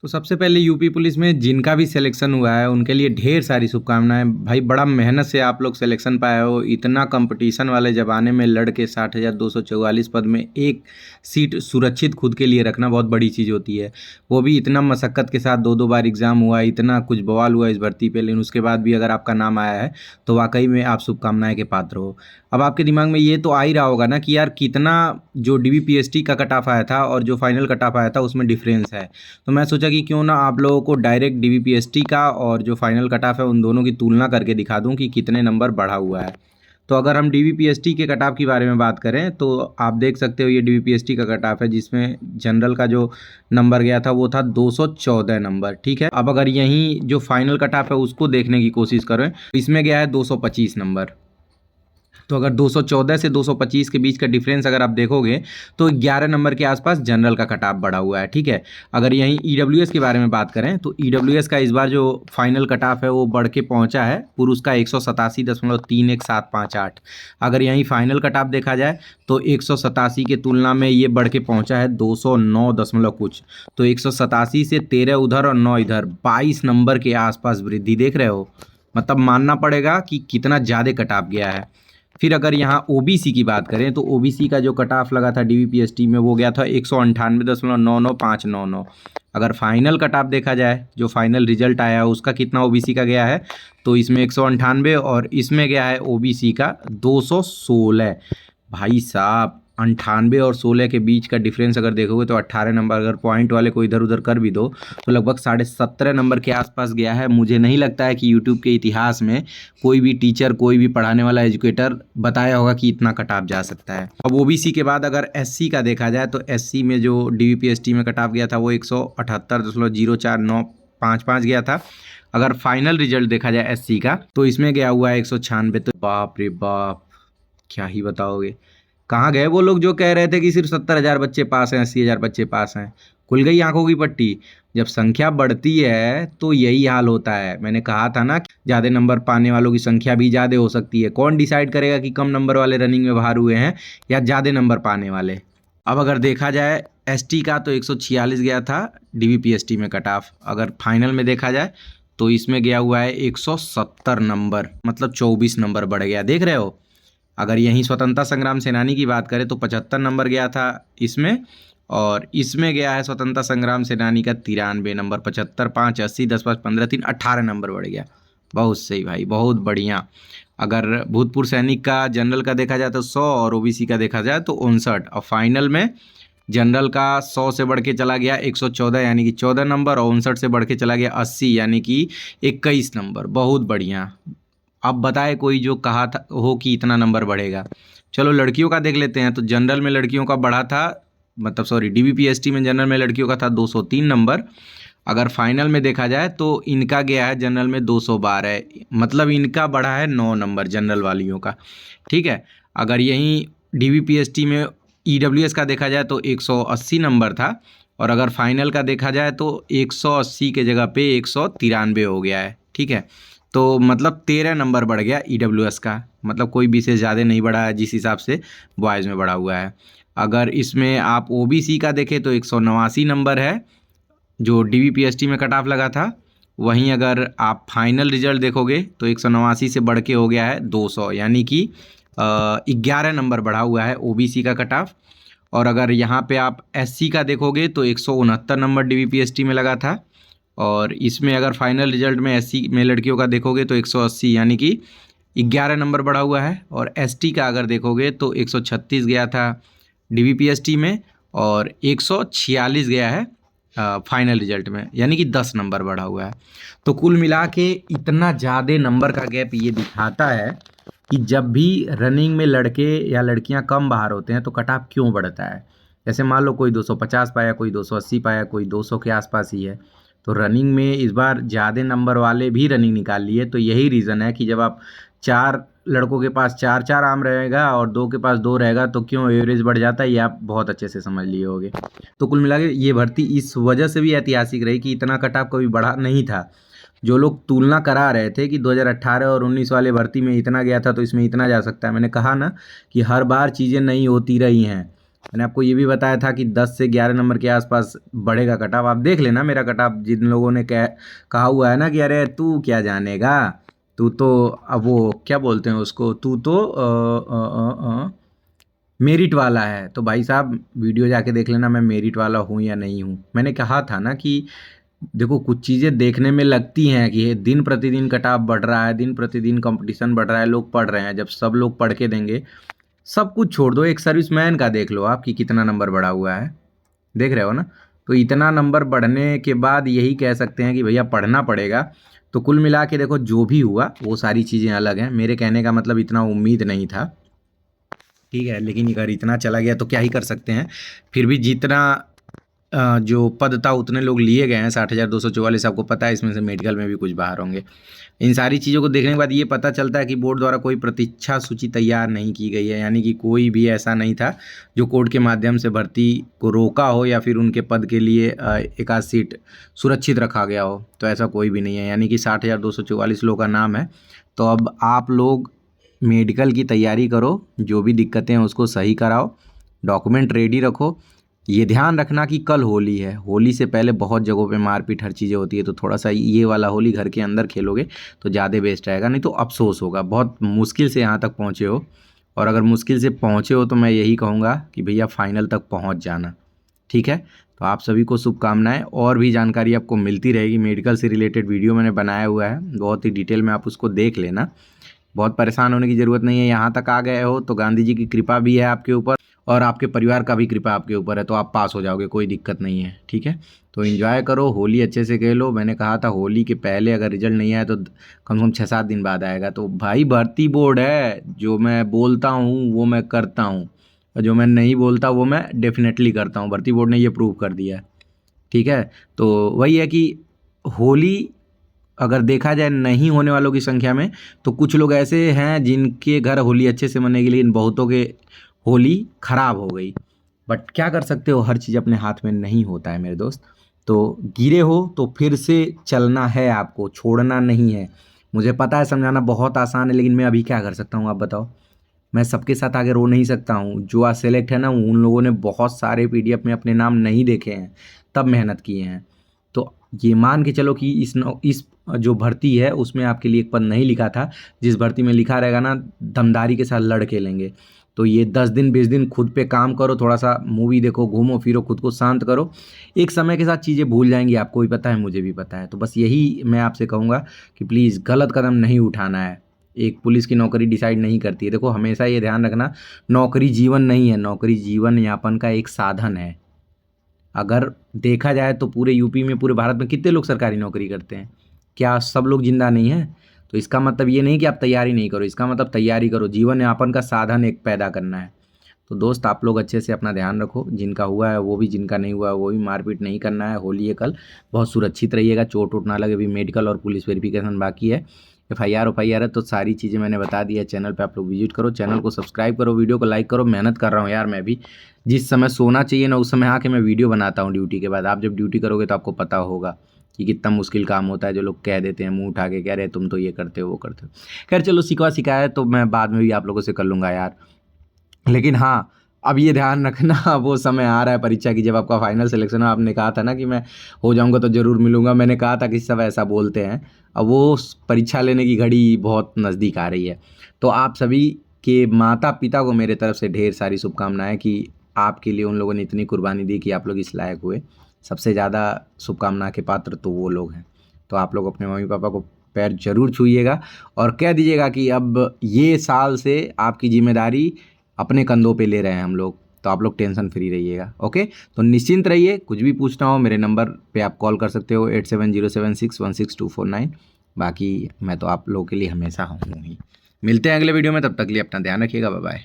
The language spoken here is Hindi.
तो सबसे पहले यूपी पुलिस में जिनका भी सिलेक्शन हुआ है उनके लिए ढेर सारी शुभकामनाएं भाई। बड़ा मेहनत से आप लोग सिलेक्शन पाए हो। इतना कंपटीशन वाले ज़माने में लड़ के 60,244 पद में एक सीट सुरक्षित खुद के लिए रखना बहुत बड़ी चीज़ होती है। वो भी इतना मशक्क़त के साथ दो दो बार एग्ज़ाम हुआ, इतना कुछ बवाल हुआ इस भर्ती पे, लेकिन उसके बाद भी अगर आपका नाम आया है तो वाकई में आप शुभकामनाएं के पात्र हो। अब आपके दिमाग में ये तो आ ही रहा होगा ना कि यार कितना जो डीबीपीएसटी का कट ऑफ आया था और जो फाइनल कट ऑफ आया था उसमें डिफरेंस है। तो मैं सोचा कि क्यों ना आप लोगों को डायरेक्ट डीबीपीएसटी का और जो फाइनल कट ऑफ है उन दोनों की तुलना करके दिखा दूं कि कितने नंबर बढ़ा हुआ है। तो अगर हम डीबीपीएसटी के कट ऑफ के बारे में बात करें तो आप देख सकते हो ये डीबीपीएसटी का कट ऑफ है, जिसमें जनरल का जो नंबर गया था वो था 214 नंबर। ठीक है, अब अगर यहीं जो फाइनल कट ऑफ है उसको देखने की कोशिश करें, इसमें गया है 225 नंबर। तो अगर 214 से 225 के बीच का डिफरेंस अगर आप देखोगे तो 11 नंबर के आसपास जनरल का कट ऑफ बढ़ा हुआ है। ठीक है, अगर यहीं ईडब्ल्यूएस के बारे में बात करें तो ईडब्ल्यूएस का इस बार जो फाइनल कट ऑफ है वो बढ़ के पहुंचा है पुरुष का 187.31758। अगर यहीं फाइनल कट ऑफ देखा जाए तो 187 के तुलना में ये बढ़ के पहुंचा है 209 दशमलव कुछ। तो 187 से 13 उधर और 9 इधर, 22 नंबर के आसपास वृद्धि देख रहे हो। मतलब मानना पड़ेगा कि कितना ज़्यादा कट ऑफ गया है। फिर अगर यहाँ ओबीसी की बात करें तो ओबीसी का जो कट ऑफ लगा था डीबीपीएसटी में वो गया था 198.99599। अगर फाइनल कट ऑफ देखा जाए, जो फाइनल रिजल्ट आया है उसका कितना ओबीसी का गया है, तो इसमें 198 और इसमें गया है ओबीसी का 216। भाई साहब 98 और 16 के बीच का डिफरेंस अगर देखोगे तो 18 नंबर। अगर पॉइंट वाले को इधर उधर कर भी दो तो लगभग 17.5 नंबर के आसपास गया है। मुझे नहीं लगता है कि यूट्यूब के इतिहास में कोई भी टीचर, कोई भी पढ़ाने वाला एजुकेटर बताया होगा कि इतना कट ऑफ जा सकता है। अब ओबीसी के बाद अगर एससी का देखा जाए तो एससी में जो डीबीपीएसटी में कट ऑफ गया था वो 178.04955 गया था। अगर फाइनल रिजल्ट देखा जाए एससी का तो इसमें गया हुआ है 196। तो बाप रे बाप, क्या ही बताओगे। कहाँ गए वो लोग जो कह रहे थे कि सिर्फ 70,000 बच्चे पास हैं, 80,000 बच्चे पास हैं। खुल गई आंखों की पट्टी। जब संख्या बढ़ती है तो यही हाल होता है। मैंने कहा था ना, ज़्यादा नंबर पाने वालों की संख्या भी ज़्यादा हो सकती है। कौन डिसाइड करेगा कि कम नंबर वाले रनिंग में बाहर हुए हैं या ज़्यादा नंबर पाने वाले। अब अगर देखा जाए एसटी का तो 146 गया था डीबीपीएसटी में कट ऑफ। अगर फाइनल में देखा जाए तो इसमें गया हुआ है 170 नंबर, मतलब 24 नंबर बढ़ गया, देख रहे हो। अगर यहीं स्वतंत्रता संग्राम सेनानी की बात करें तो 75 नंबर गया था इसमें, और इसमें गया है स्वतंत्रता संग्राम सेनानी का 93 नंबर। 75, 5, 80, 10, 5, 15, 3, 18 नंबर बढ़ गया। बहुत सही भाई, बहुत बढ़िया। अगर भूतपूर्व सैनिक का जनरल का देखा जाए तो 100 और ओबीसी का देखा जाए तो 59। और फाइनल में जनरल का 100 से बढ़ के चला गया 114 यानी कि 14 नंबर, और 59 से बढ़ के चला गया 80 यानी कि 21 नंबर। बहुत बढ़िया। अब बताए कोई जो कहा था हो कि इतना नंबर बढ़ेगा। चलो लड़कियों का देख लेते हैं। तो जनरल में लड़कियों का बढ़ा था, मतलब सॉरी डीबीपीएसटी में जनरल में लड़कियों का था 203 नंबर। अगर फाइनल में देखा जाए तो इनका गया है जनरल में 212, मतलब इनका बढ़ा है 9 नंबर जनरल वालियों का। ठीक है, अगर यहीं डीबीपीएसटी में ईडब्ल्यूएस का देखा जाए तो 180 नंबर था, और अगर फाइनल का देखा जाए तो 180 के जगह पे 193 हो गया है। ठीक है, तो मतलब 13 नंबर बढ़ गया ईडब्ल्यूएस का। मतलब कोई विशेष ज़्यादा नहीं बढ़ा है जिस हिसाब से बॉयज़ में बढ़ा हुआ है। अगर इसमें आप ओबीसी का देखें तो 189 नंबर है जो डीबीपीएसटी में कट ऑफ लगा था। वहीं अगर आप फाइनल रिजल्ट देखोगे तो 189 से बढ़ के हो गया है 200, यानी कि 11 नंबर बढ़ा हुआ है ओबीसी का कट ऑफ। और अगर यहाँ पे आप एससी का देखोगे तो 169 नंबर डीबीपीएसटी में लगा था, और इसमें अगर फाइनल रिजल्ट में एससी में लड़कियों का देखोगे तो 180 यानी कि 11 नंबर बढ़ा हुआ है। और एसटी का अगर देखोगे तो 136 गया था डीबीपीएसटी में, और 146 गया है फाइनल रिजल्ट में, यानी कि 10 नंबर बढ़ा हुआ है। तो कुल मिला के इतना ज़्यादा नंबर का गैप ये दिखाता है कि जब भी रनिंग में लड़के या लड़कियां कम बाहर होते हैं तो कट ऑफ क्यों बढ़ता है। जैसे मान लो कोई 250 पाया, कोई 280 पाया, कोई 200 के आसपास ही है। तो रनिंग में इस बार ज़्यादा नंबर वाले भी रनिंग निकाल लिए। तो यही रीज़न है कि जब आप 4 लड़कों के पास 4 आम रहेगा और 2 के पास 2 रहेगा तो क्यों एवरेज बढ़ जाता है, ये आप बहुत अच्छे से समझ लिए होगे। तो कुल मिला के ये भर्ती इस वजह से भी ऐतिहासिक रही कि इतना कट ऑफ कभी बढ़ा नहीं था। जो लोग तुलना करा रहे थे कि 2018 और 19 वाले भर्ती में इतना गया था तो इसमें इतना जा सकता है, मैंने कहा ना कि हर बार चीज़ें नहीं होती रही हैं। मैंने आपको ये भी बताया था कि 10 से 11 नंबर के आसपास बढ़ेगा कट ऑफ। आप देख लेना मेरा कट ऑफ। जिन लोगों ने कहा हुआ है ना कि अरे तू क्या जानेगा, तू तो अब वो क्या बोलते हैं उसको, तू तो मेरिट वाला है, तो भाई साहब वीडियो जाके देख लेना मैं मेरिट वाला हूँ या नहीं हूँ। मैंने कहा था ना कि देखो कुछ चीज़ें देखने में लगती हैं कि ये दिन प्रतिदिन कटाव बढ़ रहा है, दिन प्रतिदिन कंपटीशन बढ़ रहा है, लोग पढ़ रहे हैं। जब सब लोग पढ़ के देंगे, सब कुछ छोड़ दो, एक सर्विसमैन का देख लो आप कि कितना नंबर बढ़ा हुआ है, देख रहे हो ना। तो इतना नंबर बढ़ने के बाद यही कह सकते हैं कि भैया पढ़ना पड़ेगा। तो कुल मिला के देखो जो भी हुआ वो सारी चीज़ें अलग हैं। मेरे कहने का मतलब इतना उम्मीद नहीं था, ठीक है, लेकिन अगर इतना चला गया तो क्या ही कर सकते हैं। फिर भी जितना जो पद था उतने लोग लिए गए हैं, 60,244। आपको पता है इसमें से मेडिकल में भी कुछ बाहर होंगे। इन सारी चीज़ों को देखने के बाद ये पता चलता है कि बोर्ड द्वारा कोई प्रतीक्षा सूची तैयार नहीं की गई है, यानी कि कोई भी ऐसा नहीं था जो कोर्ट के माध्यम से भर्ती को रोका हो या फिर उनके पद के लिए एक आध सीट सुरक्षित रखा गया हो। तो ऐसा कोई भी नहीं है, यानी कि 60,244 लोगों का नाम है। तो अब आप लोग मेडिकल की तैयारी करो, जो भी दिक्कतें हैं उसको सही कराओ, डॉक्यूमेंट रेडी रखो। ये ध्यान रखना कि कल होली है, होली से पहले बहुत जगहों पे मारपीट हर चीज़ें होती है, तो थोड़ा सा ये वाला होली घर के अंदर खेलोगे तो ज़्यादा बेस्ट रहेगा, नहीं तो अफसोस होगा। बहुत मुश्किल से यहाँ तक पहुँचे हो, और अगर मुश्किल से पहुँचे हो तो मैं यही कहूँगा कि भैया फाइनल तक पहुँच जाना, ठीक है। तो आप सभी को शुभकामनाएं। और भी जानकारी आपको मिलती रहेगी, मेडिकल से रिलेटेड वीडियो मैंने बनाया हुआ है बहुत ही डिटेल में, आप उसको देख लेना। बहुत परेशान होने की ज़रूरत नहीं है, यहाँ तक आ गए हो तो गांधी जी की कृपा भी है आपके ऊपर और आपके परिवार का भी कृपा आपके ऊपर है, तो आप पास हो जाओगे, कोई दिक्कत नहीं है, ठीक है। तो एंजॉय करो, होली अच्छे से खेलो। मैंने कहा था होली के पहले अगर रिजल्ट नहीं आया तो कम से कम 6-7 दिन बाद आएगा। तो भाई भर्ती बोर्ड है, जो मैं बोलता हूँ वो मैं करता हूँ, और जो मैं नहीं बोलता वो मैं डेफिनेटली करता हूँ। भर्ती बोर्ड ने ये प्रूव कर दिया है, ठीक है। तो वही है कि होली अगर देखा जाए नहीं होने वालों की संख्या में, तो कुछ लोग ऐसे हैं जिनके घर होली अच्छे से मनेगी, लेकिन बहुतों के होली खराब हो गई। बट क्या कर सकते हो, हर चीज़ अपने हाथ में नहीं होता है मेरे दोस्त। तो गिरे हो तो फिर से चलना है आपको, छोड़ना नहीं है। मुझे पता है समझाना बहुत आसान है, लेकिन मैं अभी क्या कर सकता हूँ आप बताओ। मैं सबके साथ आगे रो नहीं सकता हूँ। जो आज सेलेक्ट है ना, उन लोगों ने बहुत सारे पीडीएफ में अपने नाम नहीं देखे हैं, तब मेहनत किए हैं। तो ये मान के चलो कि इस जो भर्ती है उसमें आपके लिए एक पद नहीं लिखा था। जिस भर्ती में लिखा रहेगा ना, दमदारी के साथ लड़ के लेंगे। तो ये 10 दिन 20 दिन खुद पे काम करो, थोड़ा सा मूवी देखो, घूमो फिरो, खुद को शांत करो। एक समय के साथ चीज़ें भूल जाएंगी, आपको भी पता है, मुझे भी पता है। तो बस यही मैं आपसे कहूँगा कि प्लीज़ गलत कदम नहीं उठाना है। एक पुलिस की नौकरी डिसाइड नहीं करती है। देखो हमेशा ये ध्यान रखना, नौकरी जीवन नहीं है, नौकरी जीवन यापन का एक साधन है। अगर देखा जाए तो पूरे यूपी में, पूरे भारत में कितने लोग सरकारी नौकरी करते हैं? क्या सब लोग जिंदा नहीं हैं? तो इसका मतलब ये नहीं कि आप तैयारी नहीं करो, इसका मतलब तैयारी करो। जीवन यापन का साधन एक पैदा करना है। तो दोस्त आप लोग अच्छे से अपना ध्यान रखो, जिनका हुआ है वो भी, जिनका नहीं हुआ है वो भी। मारपीट नहीं करना है, होली है कल, बहुत सुरक्षित रहिएगा, चोट वोट ना लगे। अभी मेडिकल और पुलिस वेरिफिकेशन बाकी है, FIR है, तो सारी चीज़ें मैंने बता दी है। चैनल पे आप लोग विजिट करो, चैनल को सब्सक्राइब करो, वीडियो को लाइक करो। मेहनत कर रहा हूँ यार मैं भी, जिस समय सोना चाहिए ना उस समय आके मैं वीडियो बनाता हूँ ड्यूटी के बाद। आप जब ड्यूटी करोगे तो आपको पता होगा कि कितना मुश्किल काम होता है। जो लोग कह देते हैं मुंह उठा के, कह रहे तुम तो ये करते हो वो करते हो। खैर चलो, सिखवा सिखाया तो मैं बाद में भी आप लोगों से कर लूँगा यार। लेकिन हाँ, अब ये ध्यान रखना वो समय आ रहा है परीक्षा की, जब आपका फाइनल सिलेक्शन हो। आपने कहा था ना कि मैं हो जाऊंगा तो ज़रूर मिलूंगा, मैंने कहा था कि सब ऐसा बोलते हैं। अब वो परीक्षा लेने की घड़ी बहुत नज़दीक आ रही है। तो आप सभी के माता पिता को मेरे तरफ से ढेर सारी शुभकामनाएं कि आपके लिए उन लोगों ने इतनी कुर्बानी दी कि आप लोग इस लायक हुए। सबसे ज़्यादा शुभकामना के पात्र तो वो लोग हैं। तो आप लोग अपने मम्मी पापा को पैर जरूर छूइएगा और कह दीजिएगा कि अब ये साल से आपकी जिम्मेदारी अपने कंधों पे ले रहे हैं हम लोग। तो आप लोग टेंशन फ्री रहिएगा, ओके। तो निश्चिंत रहिए, कुछ भी पूछना हो मेरे नंबर पे आप कॉल कर सकते हो, 8707616249। बाकी मैं तो आप लोगों के लिए हमेशा हूँ ही। मिलते हैं अगले वीडियो में, तब तक के लिए अपना ध्यान रखिएगा, बाय बाय।